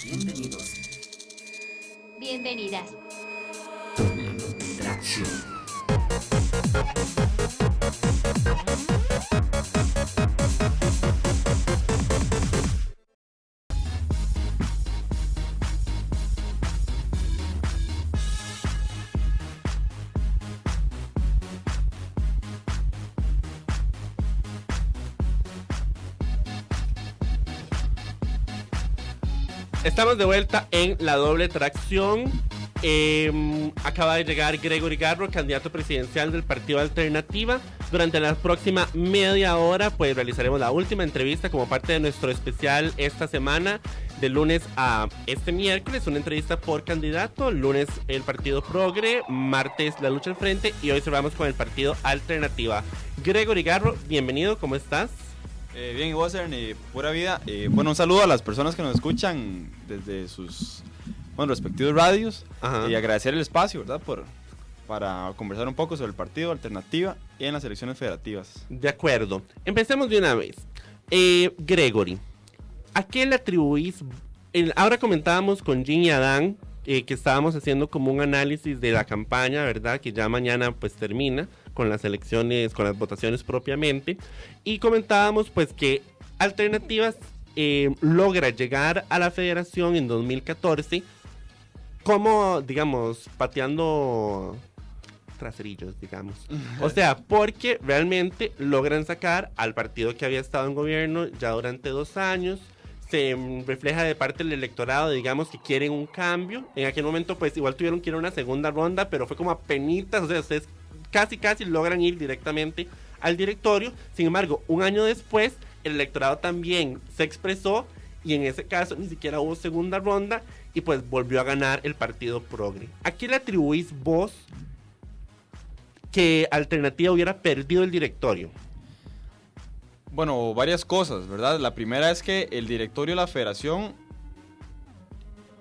Bienvenidos. Bienvenidas. Doble tracción. Estamos de vuelta en la doble tracción. Acaba de llegar Gregory Garro, candidato presidencial del Partido Alternativa. Durante la próxima media hora pues realizaremos la última entrevista como parte de nuestro especial esta semana, de lunes a este miércoles, una entrevista por candidato. Lunes el Partido Progre, martes la lucha al frente y hoy cerramos con el Partido Alternativa. Gregory Garro, bienvenido, ¿cómo estás? Bien, y vos, Ernie, pura vida. Bueno, un saludo a las personas que nos escuchan desde sus respectivos radios. Y agradecer el espacio, ¿verdad? Para conversar un poco sobre el Partido Alternativa en las elecciones federativas. De acuerdo. Empecemos de una vez. Gregory, ¿a qué le atribuís? Ahora comentábamos con Jin y Adán que estábamos haciendo como un análisis de la campaña, ¿verdad? Que ya mañana pues termina con las elecciones, con las votaciones propiamente. Y comentábamos pues que Alternativas logra llegar a la federación en 2014 como, digamos, pateando traserillos, digamos. O sea, porque realmente logran sacar al partido que había estado en gobierno ya durante 2 años. Se refleja de parte del electorado, digamos, que quieren un cambio. En aquel momento, pues, igual tuvieron que ir a una segunda ronda, pero fue como a penitas. O sea, ustedes casi logran ir directamente al directorio. Sin embargo, un año después, el electorado también se expresó y en ese caso ni siquiera hubo segunda ronda y pues volvió a ganar el Partido Progre. ¿A qué le atribuís vos que Alternativa hubiera perdido el directorio? Bueno, varias cosas, ¿verdad? La primera es que el directorio de la federación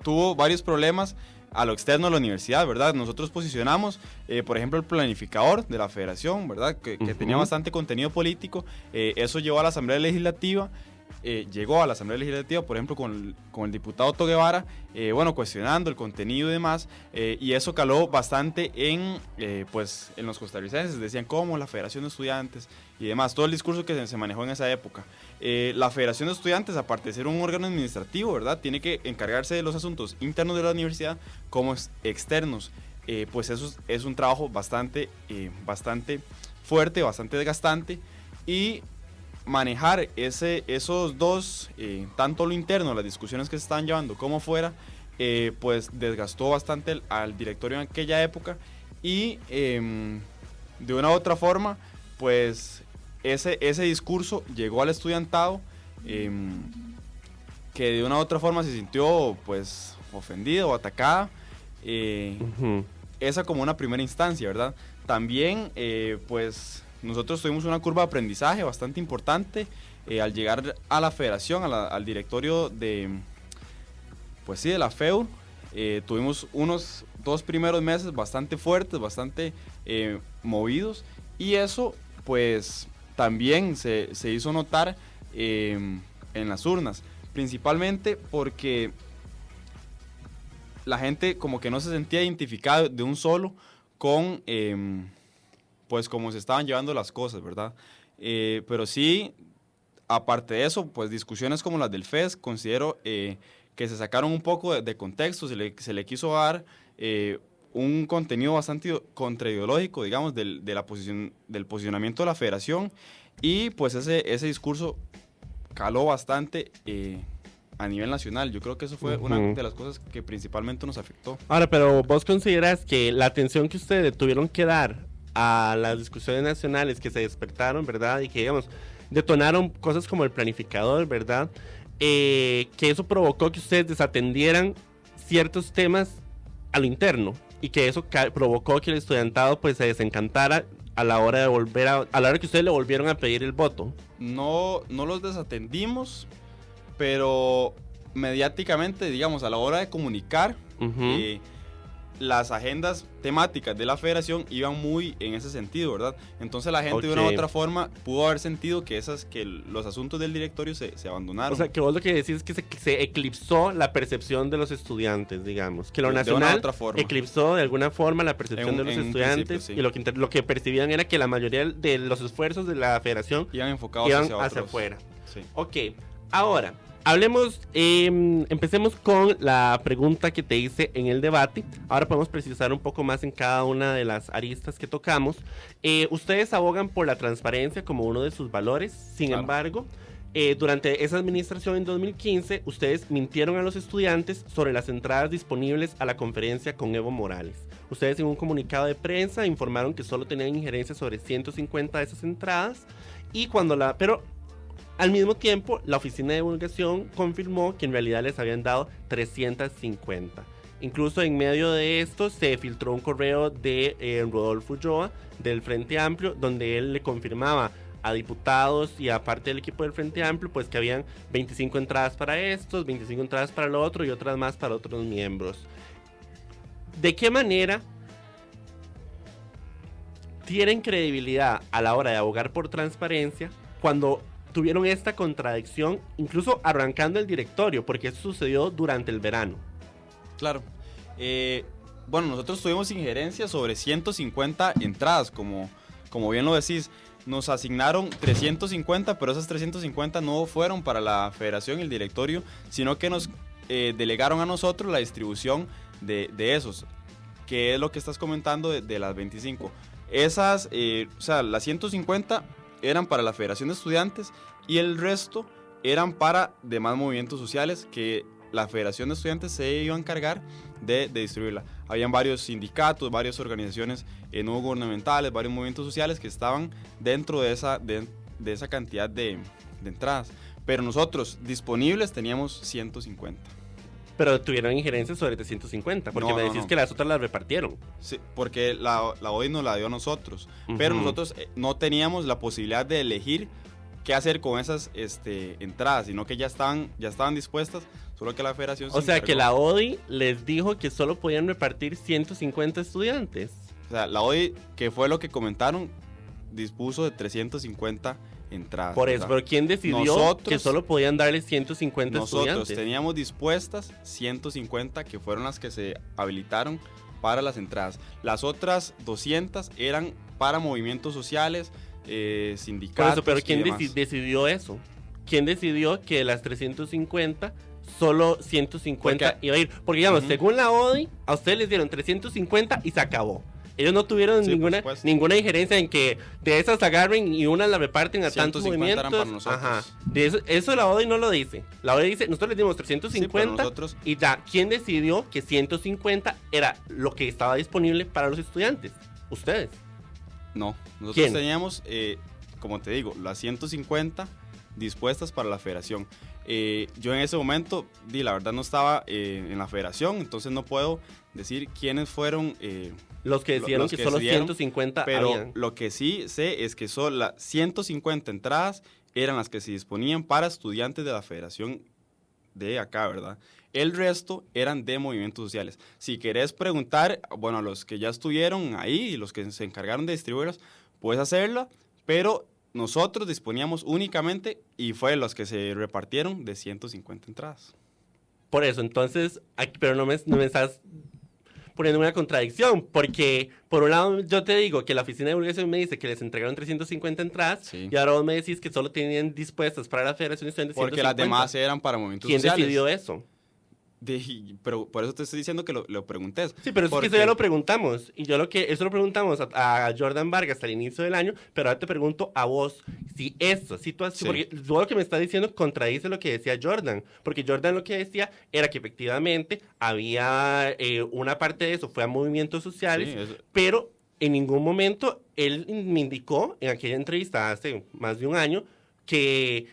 tuvo varios problemas a lo externo de la universidad, ¿verdad? Nosotros posicionamos, por ejemplo, el planificador de la federación, ¿verdad? Que tenía bastante contenido político. Eso llevó a la Asamblea Legislativa. Llegó a la Asamblea Legislativa, por ejemplo, con el diputado Otto Guevara, cuestionando el contenido y demás, y eso caló bastante en los costarricenses. Decían cómo la Federación de Estudiantes y demás, todo el discurso que se manejó en esa época. La Federación de Estudiantes, aparte de ser un órgano administrativo, ¿verdad?, tiene que encargarse de los asuntos internos de la universidad como externos. Pues eso es un trabajo bastante fuerte, bastante desgastante, y manejar esos dos, tanto lo interno, las discusiones que se estaban llevando, como fuera, pues desgastó bastante al directorio en aquella época, y de una u otra forma, pues ese discurso llegó al estudiantado, que de una u otra forma se sintió pues ofendido o atacada. Esa como una primera instancia, ¿verdad? También pues nosotros tuvimos una curva de aprendizaje bastante importante al llegar a la federación, al directorio de la FEU. Tuvimos unos 2 primeros meses bastante fuertes, bastante movidos, y eso pues también se hizo notar en las urnas, principalmente porque la gente como que no se sentía identificada de un solo con pues cómo se estaban llevando las cosas, ¿verdad? Pero sí, aparte de eso, pues discusiones como las del FES, considero que se sacaron un poco de contexto, se le quiso dar un contenido bastante contraideológico, digamos, del posicionamiento de la federación, y pues ese discurso caló bastante a nivel nacional. Yo creo que eso fue una de las cosas que principalmente nos afectó. Ahora, pero ¿vos consideras que la atención que ustedes tuvieron que dar a las discusiones nacionales que se despertaron, ¿verdad? Y que, digamos, detonaron cosas como el planificador, ¿verdad? Que eso provocó que ustedes desatendieran ciertos temas a lo interno y que eso provocó que el estudiantado pues se desencantara a la hora de a la hora que ustedes le volvieron a pedir el voto. No los desatendimos, pero mediáticamente, digamos, a la hora de comunicar, las agendas temáticas de la federación iban muy en ese sentido, ¿verdad? Entonces la gente de una u otra forma pudo haber sentido que los asuntos del directorio se abandonaron. O sea, que vos lo que decís es que se eclipsó la percepción de los estudiantes, digamos. Que lo De una u nacional otra forma. eclipsó de alguna forma la percepción de los En un estudiantes. principio, sí. Y lo que percibían era que la mayoría de los esfuerzos de la federación Iban enfocados iban hacia hacia otros. afuera. Sí. Ok, ahora, empecemos con la pregunta que te hice en el debate. Ahora podemos precisar un poco más en cada una de las aristas que tocamos. Ustedes abogan por la transparencia como uno de sus valores. Sin Claro. embargo, durante esa administración en 2015, ustedes mintieron a los estudiantes sobre las entradas disponibles a la conferencia con Evo Morales. Ustedes en un comunicado de prensa informaron que solo tenían injerencia sobre 150 de esas entradas y pero al mismo tiempo, la oficina de divulgación confirmó que en realidad les habían dado 350. Incluso en medio de esto se filtró un correo de Rodolfo Ulloa del Frente Amplio, donde él le confirmaba a diputados y a parte del equipo del Frente Amplio, pues que habían 25 entradas para estos, 25 entradas para lo otro y otras más para otros miembros. ¿De qué manera tienen credibilidad a la hora de abogar por transparencia cuando tuvieron esta contradicción, incluso arrancando el directorio, porque eso sucedió durante el verano? Claro. Bueno, nosotros tuvimos injerencia sobre 150 entradas, como bien lo decís. Nos asignaron 350, pero esas 350 no fueron para la federación y el directorio, sino que nos delegaron a nosotros la distribución de esos, que es lo que estás comentando de las 25. Esas, o sea, las 150 eran para la Federación de Estudiantes y el resto eran para demás movimientos sociales que la Federación de Estudiantes se iba a encargar de distribuirla. Habían varios sindicatos, varias organizaciones no gubernamentales, varios movimientos sociales que estaban dentro de esa cantidad de entradas. Pero nosotros disponibles teníamos 150. Pero tuvieron injerencia sobre 350, porque me decís que las otras las repartieron. Sí, porque la ODI nos la dio a nosotros, pero nosotros no teníamos la posibilidad de elegir qué hacer con esas entradas, sino que ya estaban dispuestas, solo que la federación O sea, que la ODI les dijo que solo podían repartir 150 estudiantes. O sea, la ODI, que fue lo que comentaron, dispuso de 350 entradas. Por eso, ¿verdad? pero ¿quién decidió que solo podían darle 150 estudiantes? Nosotros teníamos dispuestas 150, que fueron las que se habilitaron para las entradas. Las otras 200 eran para movimientos sociales, sindicatos. Por eso, pero ¿quién y decidió eso? ¿Quién decidió que de las 350 solo 150 iba a ir? Porque digamos, según la ODI, a ustedes les dieron 350 y se acabó. Ellos no tuvieron ninguna injerencia en que de esas agarren y unas la reparten a tantos movimientos. Eran para nosotros. Ajá. De eso la ODI no lo dice. La ODI dice, nosotros les dimos 350 nosotros... y ya, ¿quién decidió que 150 era lo que estaba disponible para los estudiantes? Ustedes. No, nosotros ¿Quién? teníamos, como te digo, las 150 dispuestas para la federación. Yo en ese momento, la verdad no estaba en la federación, entonces no puedo decir quiénes fueron los que decidieron que solo 150 pero habían. Lo que sí sé es que solo las 150 entradas eran las que se disponían para estudiantes de la federación de acá, ¿verdad? El resto eran de movimientos sociales. Si querés preguntar, bueno, a los que ya estuvieron ahí y los que se encargaron de distribuirlas, puedes hacerlo, pero nosotros disponíamos únicamente, y fue los que se repartieron, de 150 entradas. Por eso, entonces, aquí, pero no me estás poniendo una contradicción, porque por un lado yo te digo que la oficina de divulgación me dice que les entregaron 350 entradas, sí, y ahora vos me decís que solo tenían dispuestas para la Federación de Estudiantes 150. Porque las demás eran para movimientos sociales. ¿Quién decidió eso? Pero por eso te estoy diciendo que lo preguntes. Sí, pero es que eso ya lo preguntamos. Y eso lo preguntamos a Jordan Vargas al inicio del año, pero ahora te pregunto a vos si esto, situación, porque todo lo que me está diciendo contradice lo que decía Jordan, porque Jordan lo que decía era que efectivamente había una parte de eso, fue a movimientos sociales, pero en ningún momento él me indicó en aquella entrevista hace más de un año que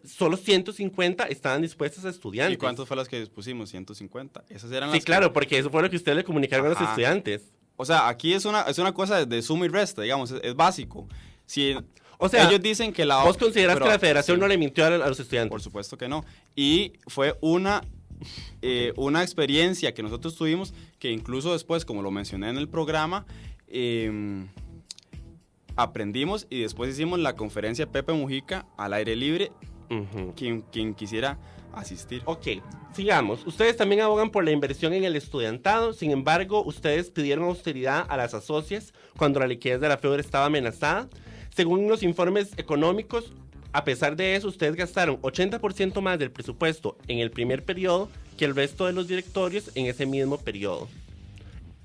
solo 150 estaban dispuestas a estudiantes. ¿Y cuántas fue las que dispusimos? 150. Esas eran las claro, porque eso fue lo que ustedes le comunicaron a los estudiantes. O sea, aquí es una cosa de suma y resta, digamos, es básico. Si o sea, ellos dicen que ¿vos considerás que la federación no le mintió a los estudiantes? Por supuesto que no. Y fue una una experiencia que nosotros tuvimos, que incluso después, como lo mencioné en el programa, aprendimos y después hicimos la conferencia Pepe Mujica al aire libre, quien quisiera asistir. Ok, sigamos. Ustedes también abogan por la inversión en el estudiantado. Sin embargo, ustedes pidieron austeridad a las asocias cuando la liquidez de la FEUR estaba amenazada. Según los informes económicos, a pesar de eso, ustedes gastaron 80% más del presupuesto en el primer periodo que el resto de los directorios en ese mismo periodo.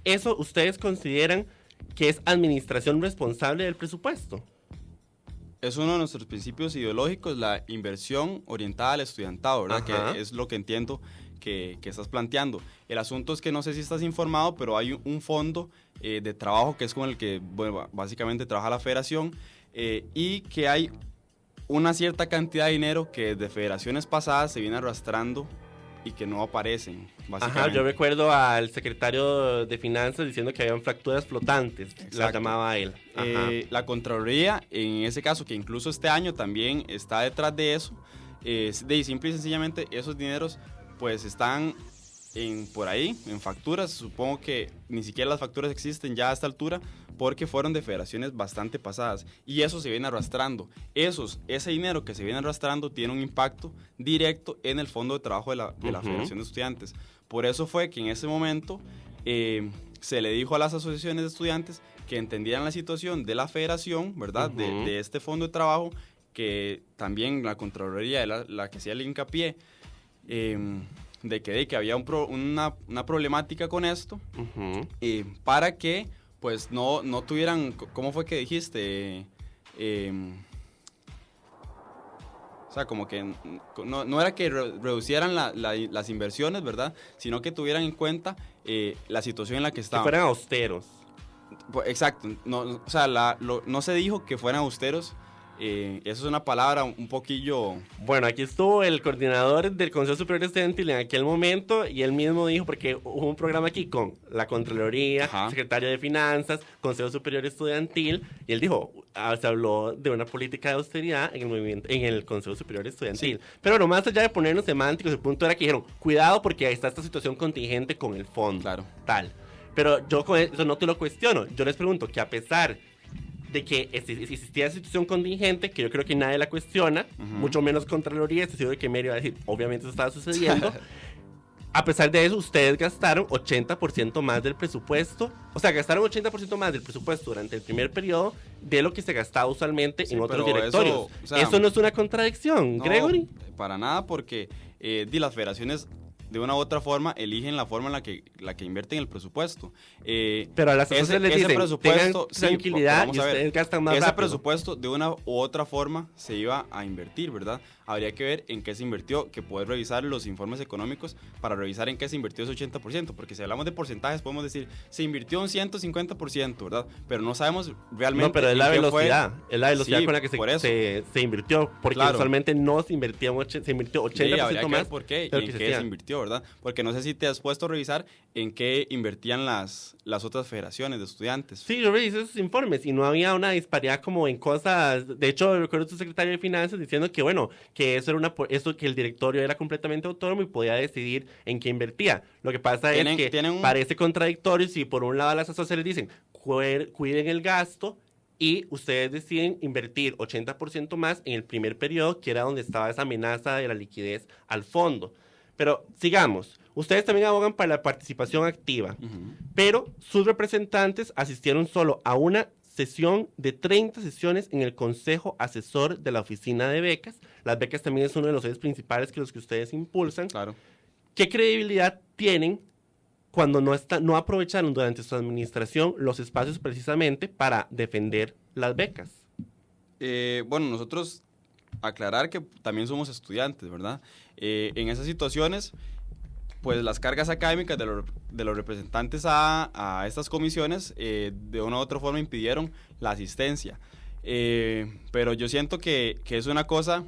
¿Eso ustedes consideran que es administración responsable del presupuesto? Es uno de nuestros principios ideológicos, la inversión orientada al estudiantado, ¿verdad? Ajá. Que es lo que entiendo que estás planteando. El asunto es que no sé si estás informado, pero hay un fondo de trabajo que es con el que, bueno, básicamente trabaja la federación, y que hay una cierta cantidad de dinero que desde federaciones pasadas se viene arrastrando y que no aparecen, básicamente. Ajá, yo recuerdo al secretario de Finanzas diciendo que habían fracturas flotantes, Exacto. la llamaba él. Ajá. La Contraloría, en ese caso, que incluso este año también está detrás de eso, simple y sencillamente esos dineros pues están por ahí, en facturas. Supongo que ni siquiera las facturas existen ya a esta altura porque fueron de federaciones bastante pasadas y eso se viene arrastrando. Ese dinero que se viene arrastrando tiene un impacto directo en el fondo de trabajo de la Federación de Estudiantes. Por eso fue que en ese momento se le dijo a las asociaciones de estudiantes que entendieran la situación de la federación, ¿verdad? De este fondo de trabajo, que también la Contraloría era la que hacía el hincapié, de que había una problemática con esto, para que pues no tuvieran, ¿cómo fue que dijiste? O sea, como que no era que reducieran las inversiones, ¿verdad? Sino que tuvieran en cuenta la situación en la que Que estaban. fueran austeros. Pues, exacto, o sea, no se dijo que fueran austeros. Eso es una palabra un poquillo... Bueno, aquí estuvo el coordinador del Consejo Superior Estudiantil en aquel momento y él mismo dijo, porque hubo un programa aquí con la Contraloría, Ajá. Secretario de Finanzas, Consejo Superior Estudiantil, y él dijo, se habló de una política de austeridad en el movimiento, en el Consejo Superior Estudiantil. Sí. Pero bueno, más allá de ponernos semánticos, el punto era que dijeron, cuidado porque ahí está esta situación contingente con el fondo. Claro. Tal. Pero yo con eso no te lo cuestiono. Yo les pregunto que a pesar de que existía esa situación contingente, que yo creo que nadie la cuestiona, mucho menos Contraloría, estoy seguro de que Mary va a decir, obviamente eso estaba sucediendo. A pesar de eso, ustedes gastaron 80% más del presupuesto, o sea, gastaron 80% más del presupuesto durante el primer periodo de lo que se gastaba usualmente en otros directorios. Eso no es una contradicción, no, Gregory. Para nada, porque las federaciones de una u otra forma eligen la forma en la que invierten el presupuesto. Pero a las asociaciones les dicen, presupuesto, tengan tranquilidad y ustedes gastan más ese rápido. presupuesto de una u otra forma se iba a invertir, ¿verdad? Habría que ver en qué se invirtió, que poder revisar los informes económicos para revisar en qué se invirtió ese 80%, porque si hablamos de porcentajes podemos decir, se invirtió un 150%, ¿verdad? Pero no sabemos realmente. No, pero es la velocidad, es la velocidad sí, con la que se invirtió, porque claro. Usualmente no se invirtió 80% más. ¿Por qué? De ¿Y en qué se invirtió, verdad? Porque no sé si te has puesto a revisar en qué invertían las otras federaciones de estudiantes. Sí, yo revisé esos informes y no había una disparidad como en cosas. De hecho, recuerdo a tu secretario de Finanzas diciendo que, bueno, que eso era que el directorio era completamente autónomo y podía decidir en qué invertía. Lo que pasa es que parece contradictorio si por un lado las asociaciones dicen cuiden el gasto y ustedes deciden invertir 80% más en el primer periodo, que era donde estaba esa amenaza de la liquidez al fondo. Pero sigamos. Ustedes también abogan para la participación activa, pero sus representantes asistieron solo a una sesión de 30 sesiones en el Consejo Asesor de la Oficina de Becas. Las becas también es uno de los ejes principales que ustedes impulsan. Claro. ¿Qué credibilidad tienen cuando no aprovecharon durante su administración los espacios precisamente para defender las becas? Bueno, nosotros aclarar que también somos estudiantes, ¿verdad? En esas situaciones, pues las cargas académicas de los representantes a estas comisiones de una u otra forma impidieron la asistencia. Pero yo siento que es una cosa,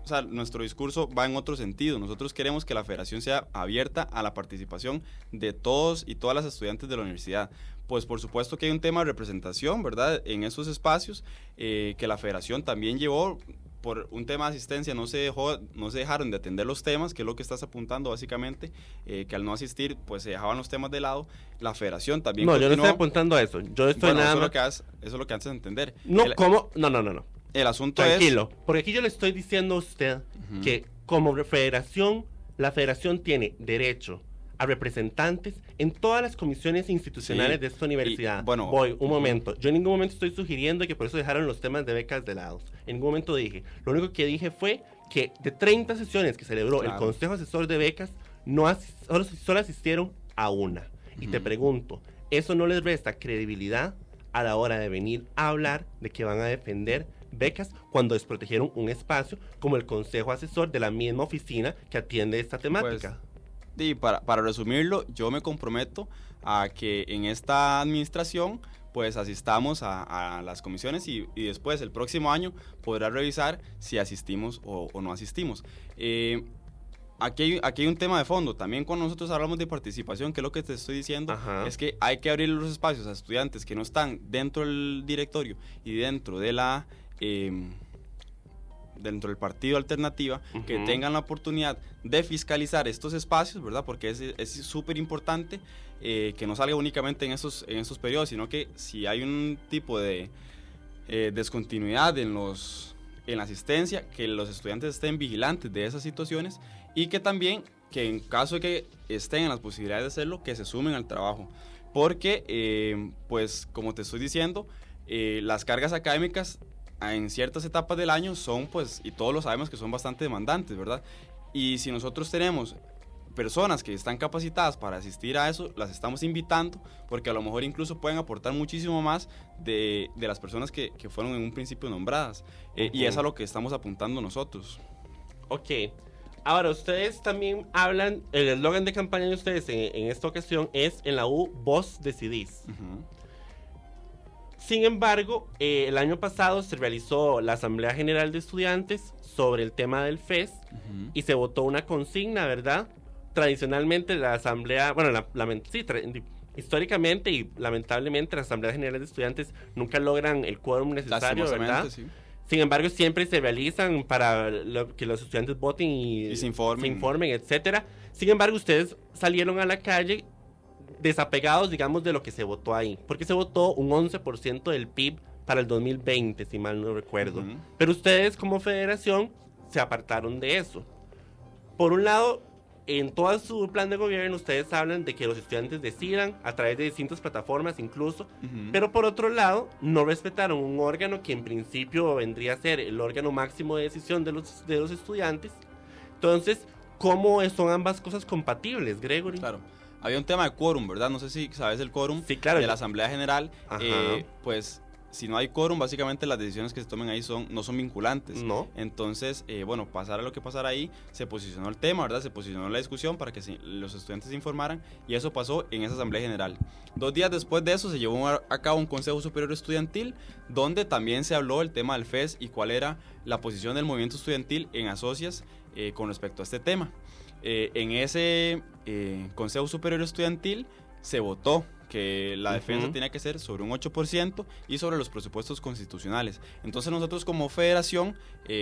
o sea, nuestro discurso va en otro sentido. Nosotros queremos que la federación sea abierta a la participación de todos y todas las estudiantes de la universidad. Pues por supuesto que hay un tema de representación, ¿verdad? En esos espacios que la federación también llevó por un tema de asistencia no se dejaron de atender los temas, que es lo que estás apuntando básicamente, que al no asistir pues se dejaban los temas de lado. La federación también No, yo no continuó. estoy apuntando a eso. Yo estoy Bueno, nada eso, más... eso es lo que haces entender. No, El- ¿cómo? No. El asunto Tranquilo, porque aquí yo le estoy diciendo a usted Ujú. que como federación, la federación tiene derecho a representantes en todas las comisiones institucionales Sí, de esta universidad. y, bueno, Voy, un ujú. momento. Yo en ningún momento estoy sugiriendo que por eso dejaron los temas de becas de lado. En ningún momento dije. Lo único que dije fue que de 30 sesiones que celebró el Claro. Consejo Asesor de Becas, solo asistieron a una. Y te Ujú. pregunto, ¿eso no les resta credibilidad a la hora de venir a hablar de que van a defender becas cuando desprotegieron un espacio como el Consejo Asesor de la misma oficina que atiende esta temática? Y para resumirlo, yo me comprometo a que en esta administración pues asistamos a las comisiones y después el próximo año podrá revisar si asistimos o no asistimos. Aquí hay un tema de fondo. También cuando nosotros hablamos de participación, que es lo que te estoy diciendo, Ajá. es que hay que abrir los espacios a estudiantes que no están dentro del directorio y dentro de la... dentro del partido alternativa, que Ujú. tengan la oportunidad de fiscalizar estos espacios, ¿verdad? Porque es súper importante que no salga únicamente en estos periodos, sino que si hay un tipo de descontinuidad en la asistencia, que los estudiantes estén vigilantes de esas situaciones y que también, que en caso de que estén en las posibilidades de hacerlo, que se sumen al trabajo. Porque, pues, como te estoy diciendo, las cargas académicas en ciertas etapas del año son, pues, y todos lo sabemos que son bastante demandantes, ¿verdad? Y si nosotros tenemos personas que están capacitadas para asistir a eso, las estamos invitando, porque a lo mejor incluso pueden aportar muchísimo más de las personas que fueron en un principio nombradas. Y es a lo que estamos apuntando nosotros. Ok. Ahora, ustedes también hablan, el eslogan de campaña de ustedes en esta ocasión es en la U, vos decidís. Ujú. Sin embargo, el año pasado se realizó la Asamblea General de Estudiantes sobre el tema del FES Ujú. y se votó una consigna, ¿verdad? Tradicionalmente la Asamblea, bueno, históricamente y lamentablemente las Asambleas Generales de Estudiantes nunca logran el quórum necesario, ¿verdad? Lastimosamente, sí. Sin embargo, siempre se realizan para que los estudiantes voten Y se informen. etcétera. Sin embargo, ustedes salieron a la calle desapegados, digamos, de lo que se votó ahí. Porque se votó un 11% del PIB para el 2020, si mal no recuerdo. Ujú. Pero ustedes como federación se apartaron de eso. Por un lado, en todo su plan de gobierno, ustedes hablan de que los estudiantes decidan a través de distintas plataformas incluso. Ujú. Pero por otro lado, no respetaron un órgano que en principio vendría a ser el órgano máximo de decisión de los estudiantes. Entonces, ¿cómo son ambas cosas compatibles, Gregory? Claro. Había un tema de quórum, ¿verdad? No sé si sabes el quórum Sí, claro. de la Asamblea General. Ajá. Pues si no hay quórum, básicamente las decisiones que se tomen ahí no son vinculantes. No. Entonces, bueno, pasara lo que pasara ahí, se posicionó el tema, ¿verdad? Se posicionó la discusión para que los estudiantes se informaran y eso pasó en esa Asamblea General. 2 días después de eso se llevó a cabo un Consejo Superior Estudiantil donde también se habló del tema del FES y cuál era la posición del movimiento estudiantil en Asocias con respecto a este tema. En ese Consejo Superior Estudiantil se votó que la defensa tenía que ser sobre un 8% y sobre los presupuestos constitucionales. Entonces nosotros como federación,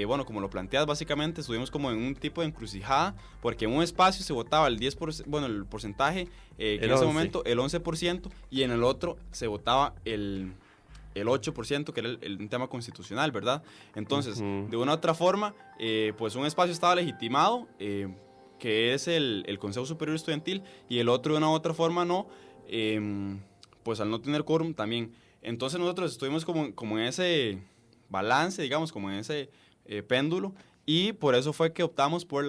bueno, como lo planteas básicamente, estuvimos como en un tipo de encrucijada, porque en un espacio se votaba el 10%, bueno, el porcentaje, que en ese momento el 11%, y en el otro se votaba el 8%, que era un tema constitucional, ¿verdad? Entonces, de una u otra forma, pues un espacio estaba legitimado, que es el Consejo Superior Estudiantil, y el otro de una u otra forma no, pues al no tener quórum también. Entonces nosotros estuvimos como en ese balance, digamos, como en ese péndulo, y por eso fue que optamos por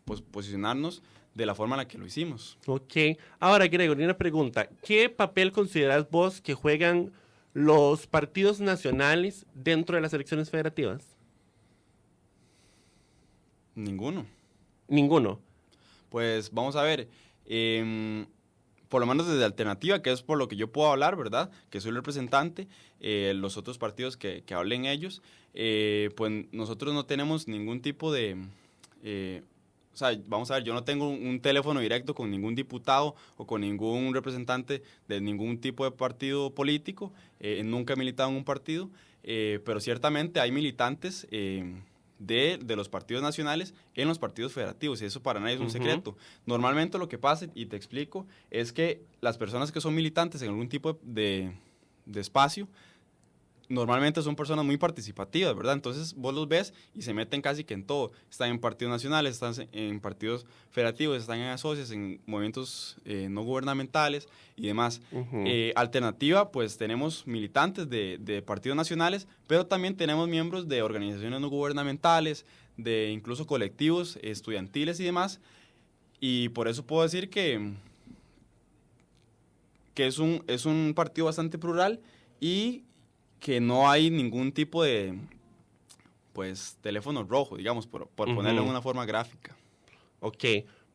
pues, posicionarnos de la forma en la que lo hicimos. Ok. Ahora, Gregory, una pregunta. ¿Qué papel consideras vos que juegan los partidos nacionales dentro de las elecciones federativas? Ninguno. Ninguno. Pues vamos a ver, por lo menos desde Alternativa, que es por lo que yo puedo hablar, ¿verdad? Que soy el representante, los otros partidos que hablen ellos, pues nosotros no tenemos ningún tipo de... o sea, vamos a ver, yo no tengo un teléfono directo con ningún diputado o con ningún representante de ningún tipo de partido político, nunca he militado en un partido, pero ciertamente hay militantes de los partidos nacionales en los partidos federativos, y eso para nadie es un secreto. Normalmente lo que pasa, y te explico, es que las personas que son militantes en algún tipo de espacio, normalmente son personas muy participativas, ¿verdad? Entonces vos los ves y se meten casi que en todo. Están en partidos nacionales, están en partidos federativos, están en asociaciones, en movimientos no gubernamentales y demás. Alternativa, pues tenemos militantes de partidos nacionales, pero también tenemos miembros de organizaciones no gubernamentales, de incluso colectivos estudiantiles y demás. Y por eso puedo decir que es un partido bastante plural y que no hay ningún tipo de, pues, teléfono rojo, digamos, por ponerlo en una forma gráfica. Ok.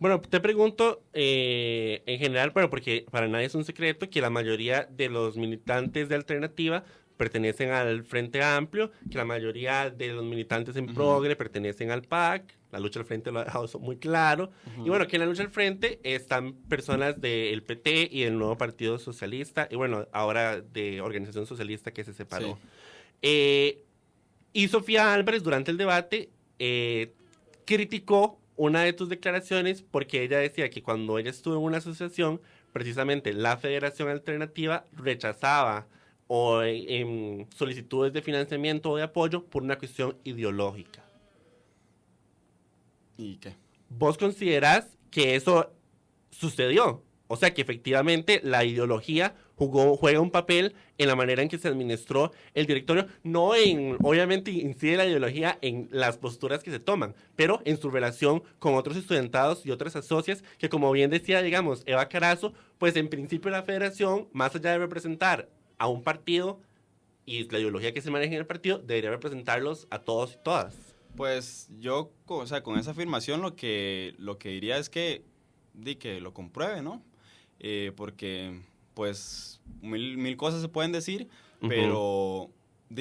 Bueno, te pregunto, en general, bueno, porque para nadie es un secreto que la mayoría de los militantes de Alternativa pertenecen al Frente Amplio, que la mayoría de los militantes en Progre pertenecen al PAC, la lucha al frente lo ha dejado eso muy claro, y bueno, que en la lucha al frente están personas del PT y del nuevo Partido Socialista, y bueno, ahora de Organización Socialista que se separó. Sí. Y Sofía Álvarez durante el debate criticó una de tus declaraciones porque ella decía que cuando ella estuvo en una asociación, precisamente la Federación Alternativa rechazaba o en solicitudes de financiamiento o de apoyo por una cuestión ideológica. ¿Y qué? ¿Vos considerás que eso sucedió? O sea, que efectivamente la ideología juega un papel en la manera en que se administró el directorio. No en, obviamente incide la ideología en las posturas que se toman, pero en su relación con otros estudiantados y otras asocias que, como bien decía, digamos, Eva Carazo, pues en principio la federación, más allá de representar a un partido y la ideología que se maneja en el partido, debería representarlos a todos y todas. Pues yo, o sea, con esa afirmación lo que diría es que lo compruebe, ¿no? Porque, pues, mil cosas se pueden decir, pero,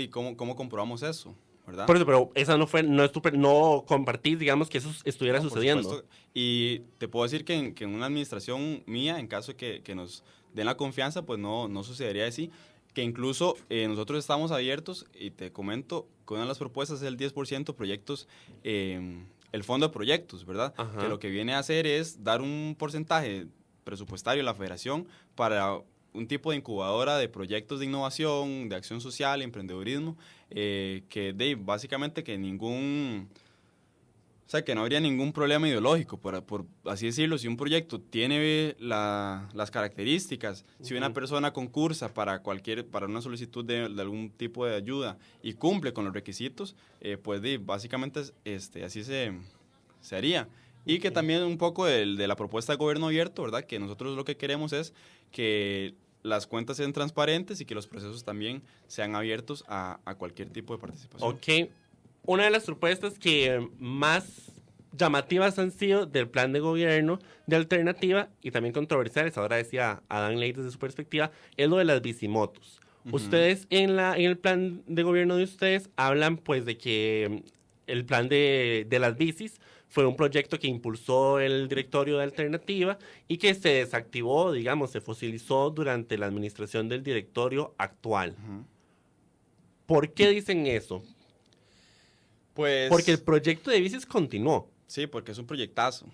¿cómo comprobamos eso? ¿Verdad? Por eso, pero esa no compartís, digamos, que eso estuviera sucediendo. Supuesto. Y te puedo decir que en una administración mía, en caso de que nos den la confianza, pues no sucedería así. Que incluso nosotros estamos abiertos, y te comento, que una de las propuestas es el 10% proyectos, el fondo de proyectos, ¿verdad? Ajá. Que lo que viene a hacer es dar un porcentaje presupuestario a la federación para un tipo de incubadora de proyectos de innovación, de acción social, emprendedurismo, que básicamente que que no habría ningún problema ideológico, por así decirlo. Si un proyecto tiene las características, si una persona concursa para una solicitud de algún tipo de ayuda y cumple con los requisitos, pues básicamente así se haría. Y que también un poco de la propuesta de gobierno abierto, ¿verdad? Que nosotros lo que queremos es que las cuentas sean transparentes y que los procesos también sean abiertos a cualquier tipo de participación. Ok. Una de las propuestas que más llamativas han sido del plan de gobierno de Alternativa y también controversiales, ahora decía Adán Ley desde su perspectiva, es lo de las bicimotos. Ustedes en el plan de gobierno de ustedes hablan pues de que el plan de las bicis fue un proyecto que impulsó el directorio de Alternativa y que se desactivó, digamos, se fosilizó durante la administración del directorio actual. ¿Por qué dicen eso? Pues, porque el proyecto de bicis continuó. Sí, porque es un proyectazo.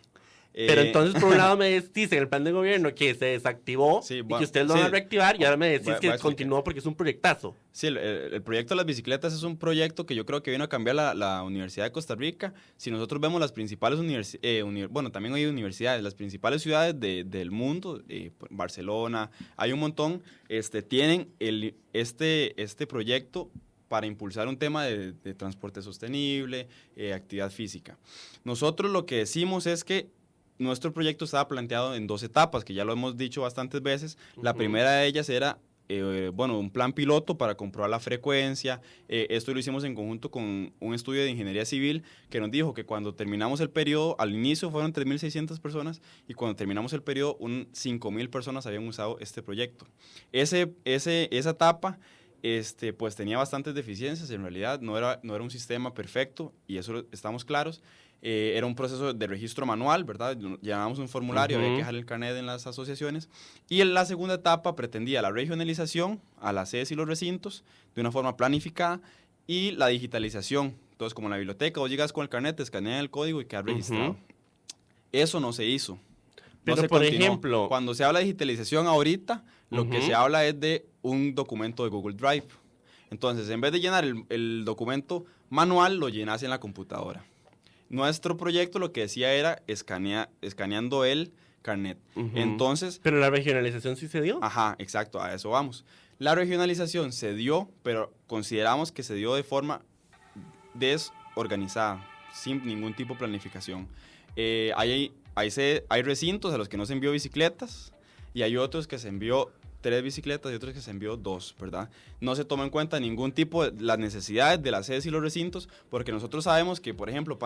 Pero entonces, por un lado, me dicen el plan de gobierno que se desactivó y que ustedes lo van a reactivar, y ahora me decís que continuó porque es un proyectazo. Sí, el proyecto de las bicicletas es un proyecto que yo creo que vino a cambiar la Universidad de Costa Rica. Si nosotros vemos las principales bueno, también hay universidades, las principales ciudades del mundo, Barcelona, hay un montón, tienen este proyecto para impulsar un tema de transporte sostenible, actividad física. Nosotros lo que decimos es que nuestro proyecto estaba planteado en 2 etapas, que ya lo hemos dicho bastantes veces. La primera de ellas era, un plan piloto para comprobar la frecuencia. Esto lo hicimos en conjunto con un estudio de ingeniería civil que nos dijo que cuando terminamos el periodo, al inicio fueron 3.600 personas y cuando terminamos el periodo, 5.000 personas habían usado este proyecto. Esa etapa pues tenía bastantes deficiencias, en realidad no era un sistema perfecto, y eso estamos claros. Era un proceso de registro manual, ¿verdad? Llenábamos un formulario, había que dejar el carnet en las asociaciones. Y en la segunda etapa pretendía la regionalización a las sedes y los recintos de una forma planificada y la digitalización. Entonces, como en la biblioteca, vos llegas con el carnet, te escanean el código y quedas registrado. Eso no se hizo. Pero, se por continuó. ejemplo, Cuando se habla de digitalización ahorita, lo que se habla es de un documento de Google Drive. Entonces, en vez de llenar el documento manual, lo llenas en la computadora. Nuestro proyecto lo que decía era escaneando el carnet. Entonces... Pero la regionalización sí se dio. Ajá, exacto, a eso vamos. La regionalización se dio, pero consideramos que se dio de forma desorganizada, sin ningún tipo de planificación. Hay recintos a los que no se envió bicicletas y hay otros que se envió 3 bicicletas y otros que se envió 2, ¿verdad? No se toma en cuenta ningún tipo de las necesidades de las sedes y los recintos, porque nosotros sabemos que, por ejemplo,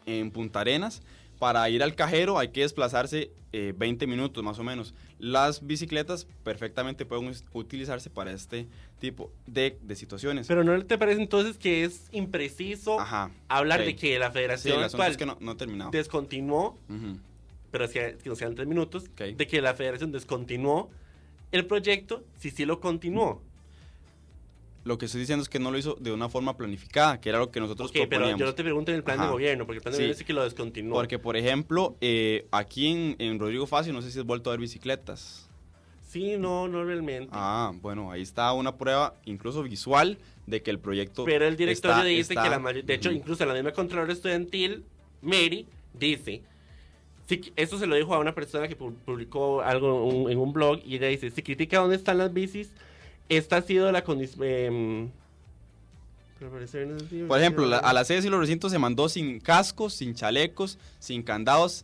en Punta Arenas, para ir al cajero hay que desplazarse 20 minutos más o menos. Las bicicletas perfectamente pueden utilizarse para este tipo de situaciones. Pero ¿no te parece entonces que es impreciso hablar de que la federación actual es que no he terminado. Descontinuó, pero que nos quedan 3 minutos, de que la federación descontinuó el proyecto, sí lo continuó? Lo que estoy diciendo es que no lo hizo de una forma planificada, que era lo que nosotros proponíamos. Pero yo no te pregunto en el plan de gobierno, porque el plan de gobierno dice que lo descontinuó. Porque, por ejemplo, aquí en Rodrigo Facio, no sé si has vuelto a ver bicicletas. Sí, no realmente. Bueno, ahí está una prueba, incluso visual, de que el proyecto... Pero el directorio dice que la mayoría... De hecho, incluso la misma Contralora Estudiantil, Mary, dice... Sí, esto se lo dijo a una persona que publicó algo en un blog, y ella dice, si critica dónde están las bicis, esta ha sido la condición... Por ejemplo, a las sedes y los recintos se mandó sin cascos, sin chalecos, sin candados.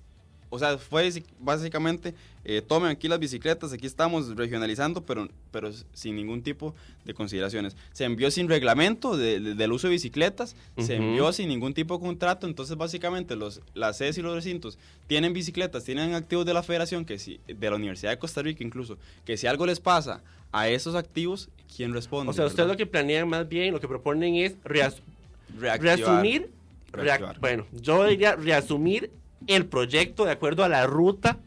O sea, fue básicamente, tomen aquí las bicicletas, aquí estamos regionalizando, pero sin ningún tipo de consideraciones. Se envió sin reglamento del uso de bicicletas, se envió sin ningún tipo de contrato. Entonces, básicamente, las sedes y los recintos tienen bicicletas, tienen activos de la federación, de la Universidad de Costa Rica incluso, que si algo les pasa a esos activos, ¿quién responde? O sea, ustedes lo que planean más bien, lo que proponen es reasumir. Bueno, yo diría reasumir el proyecto de acuerdo a la ruta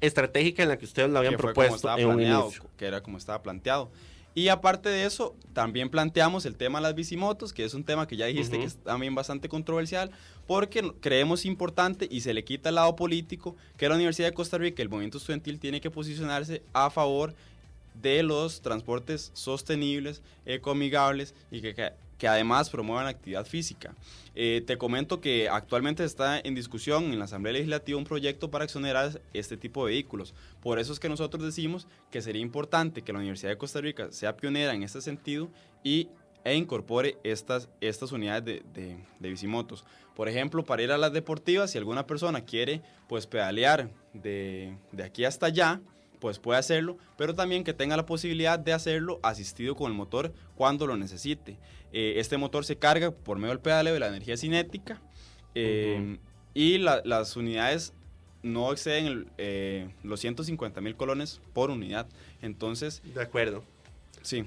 estratégica en la que ustedes lo habían propuesto en un inicio. Que era como estaba planteado. Y aparte de eso, también planteamos el tema de las bicimotos, que es un tema que ya dijiste que es también bastante controversial, porque creemos importante y se le quita el lado político que la Universidad de Costa Rica, el movimiento estudiantil, tiene que posicionarse a favor de los transportes sostenibles, ecoamigables y que además promuevan actividad física. Te comento que actualmente está en discusión en la Asamblea Legislativa un proyecto para exonerar este tipo de vehículos. Por eso es que nosotros decimos que sería importante que la Universidad de Costa Rica sea pionera en este sentido e incorpore estas unidades de bicimotos. Por ejemplo, para ir a las deportivas, si alguna persona quiere pues pedalear de aquí hasta allá, pues puede hacerlo, pero también que tenga la posibilidad de hacerlo asistido con el motor cuando lo necesite. Este motor se carga por medio del pedaleo de la energía cinética y las unidades no exceden los 150,000 colones por unidad. Entonces... De acuerdo. Sí.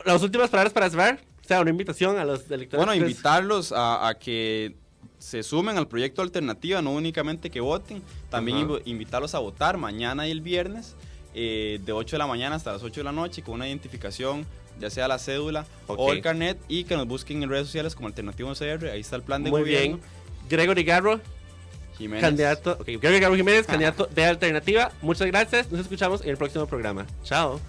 Las últimas palabras para cerrar, o sea, una invitación a los electores. Bueno, invitarlos a que se sumen al proyecto Alternativa, no únicamente que voten, también invitarlos a votar mañana y el viernes, de 8 de la mañana hasta las 8 de la noche, con una identificación, ya sea la cédula o el carnet, y que nos busquen en redes sociales como Alternativa CR, ahí está el plan de gobierno. Muy bien. Gregory Garro Jiménez. Candidato de Alternativa. Muchas gracias, nos escuchamos en el próximo programa. Chao.